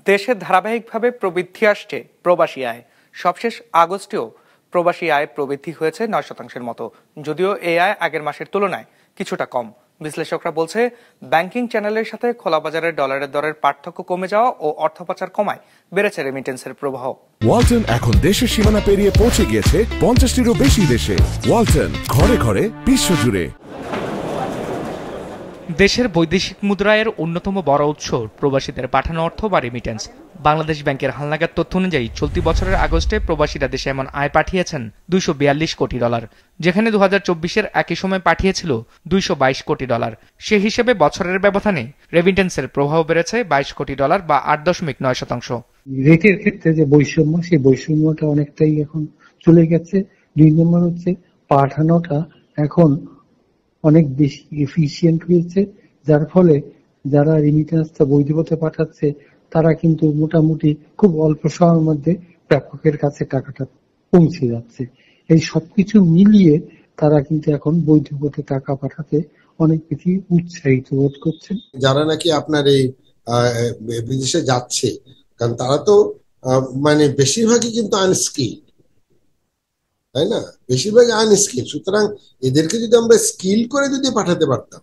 দেশে ধারাবাহিকভাবে প্রবৃদ্ধি আসছে প্রবাসী আয়। সবশেষ আগস্টেও প্রবাসী আয় প্রবৃদ্ধি হয়েছে 9%-এর মতো, যদিও এই আয় আগের মাসের তুলনায় কিছুটা কম। বিশ্লেষকরা বলছে, ব্যাংকিং চ্যানেলের সাথে খোলা বাজারে ডলারের দরের পার্থক্য কমে যাওয়া ও অর্থ পাচার কমায় বেড়েছে রেমিটেন্সের প্রবাহ। ওয়ালটন এখন দেশের সীমানা পেরিয়ে পৌঁছে গিয়েছে 50টিরও বেশি দেশে। ওয়ালটন, ঘরে ঘরে বিশ্বজুড়ে। দেশের বৈদেশিক মুদ্রায়ের অন্যতম বড় উৎস প্রবাসীদের পাঠানো অর্থ বা রেমিটেন্স। বাংলাদেশ ব্যাংকের হালনাগাদ তথ্য অনুযায়ী চলতি বছরের আগস্টে প্রবাসীরা দেশে এমন আয় পাঠিয়েছেন $242 কোটি, যেখানে 2024-এর একই সময় পাঠিয়েছিল $222 কোটি। সে হিসেবে বছরের ব্যবধানে রেমিটেন্সের প্রভাব বেড়েছে $22 কোটি বা 8.9%। রেটের ক্ষেত্রে যে বৈষম্য, সেই বৈষম্যটা অনেকটাই এখন চলে গেছে। 2 নম্বর হচ্ছে পাঠানোটা এখন অনেক বেশি এফিশিয়েন্ট হয়েছে, যার ফলে যারা রেমিটেন্সটা বৈধ পথে পাঠাচ্ছে তারা কিন্তু মোটামুটি খুব অল্প সময়ের মধ্যে প্রাপকের কাছে টাকাটা পৌঁছে যাচ্ছে। এই সবকিছু মিলিয়ে তারা কিন্তু এখন বৈধ পথে টাকা পাঠাতে অনেক বেশি উৎসাহিত বোধ করছেন। যারা নাকি আপনার এই বিদেশে যাচ্ছে, কারণ তারা তো মানে বেশিরভাগই কিন্তু আনস্কিল, তাই না? বেশিরভাগই আনস্কিল। সুতরাং এদেরকে যদি আমরা স্কিল করে যদি পাঠাতে পারতাম,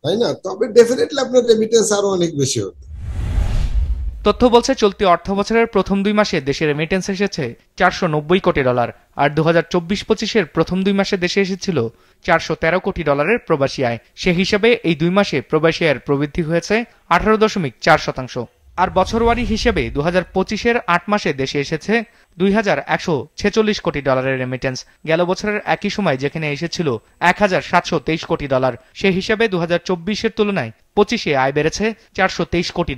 তাই না, তবে ডেফিনেটলি আপনার রেমিটেন্স আরো অনেক বেশি হতো। তথ্য বলছে, চলতি অর্থ বছরের প্রথম 2 মাসে দেশে রেমিটেন্স এসেছে $490 কোটি, আর 2024-25-এর প্রথম 2 মাসে দেশে এসেছিল $413 কোটি প্রবাসী আয়। সে হিসাবে এই 2 মাসে প্রবাসী আয়ের প্রবৃদ্ধি হয়েছে 18.4%। আর বছরওয়ারি হিসেবে 2025-এর 8 মাসে দেশে এসেছে $2146 কোটি রেমিটেন্স। গেল বছরের একই সময় যেখানে এসেছিল $1723 কোটি, সে হিসাবে 2024-এর তুলনায় 25-এ আয় বেড়েছে $423 কোটি।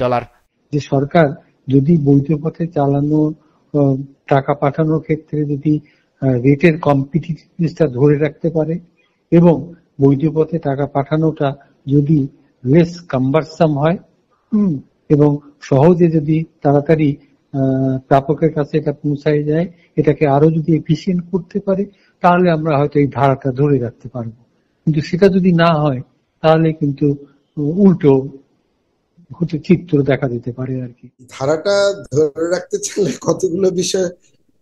যে সরকার যদি বৈধ পথে চালানো টাকা পাঠানোর ক্ষেত্রে যদি রেটের কম্পিটিটিভনেসটা ধরে রাখতে পারে এবং বৈধ পথে টাকা পাঠানোটা যদি লেস কাম্বারসাম হয় এবং সহজে যদি তাড়াতাড়ি প্রাপকের কাছে এটা পৌঁছায় যায়, এটাকে আরো যদি এফিশিয়েন্ট করতে পারে, তাহলে আমরা হয়তো এই ধারাটা ধরে রাখতে পারবো। কিন্তু সেটা যদি না হয় তাহলে কিন্তু উল্টো চিত্র দেখা দিতে পারে আর কি। ধারাটা ধরে রাখতে চাইলে কতগুলো বিষয়,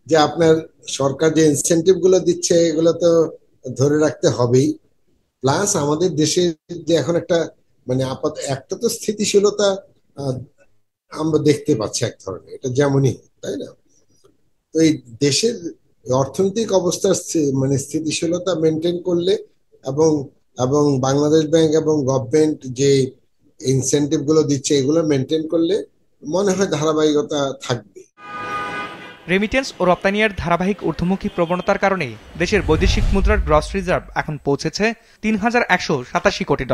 যে আপনার সরকার যে ইনসেন্টিভ গুলো দিচ্ছে এগুলো তো ধরে রাখতে হবেই, প্লাস আমাদের দেশে যে এখন একটা মানে আপাতত একটা তো স্থিতিশীলতা আমরা দেখতে পাচ্ছি এক ধরনের, এটা যেমনই, তাই না? তো এই দেশের অর্থনৈতিক অবস্থার মানে স্থিতিশীলতা মেনটেন করলে এবং এবং বাংলাদেশ ব্যাংক এবং গভর্নমেন্ট যে ইনসেন্টিভ গুলো দিচ্ছে এগুলো মেনটেন করলে মনে হয় ধারাবাহিকতা থাকবে। রেমিটেন্স ও রপ্তানির ধারাবাহিক ঊর্ধ্বমুখী প্রবণতার কারণে দেশের বৈদেশিক মুদ্রার গ্রস রিজার্ভ এখন পৌঁছেছে $3187 কোটি।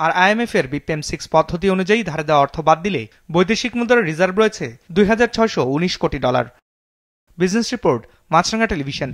আর IMF এর BPM6 পদ্ধতি অনুযায়ী ধারে দেওয়া অর্থ বাদ দিলে বৈদেশিক মুদ্রার রিজার্ভ রয়েছে $2619 কোটি। বিজনেস রিপোর্ট, মাছরাঙা টেলিভিশন।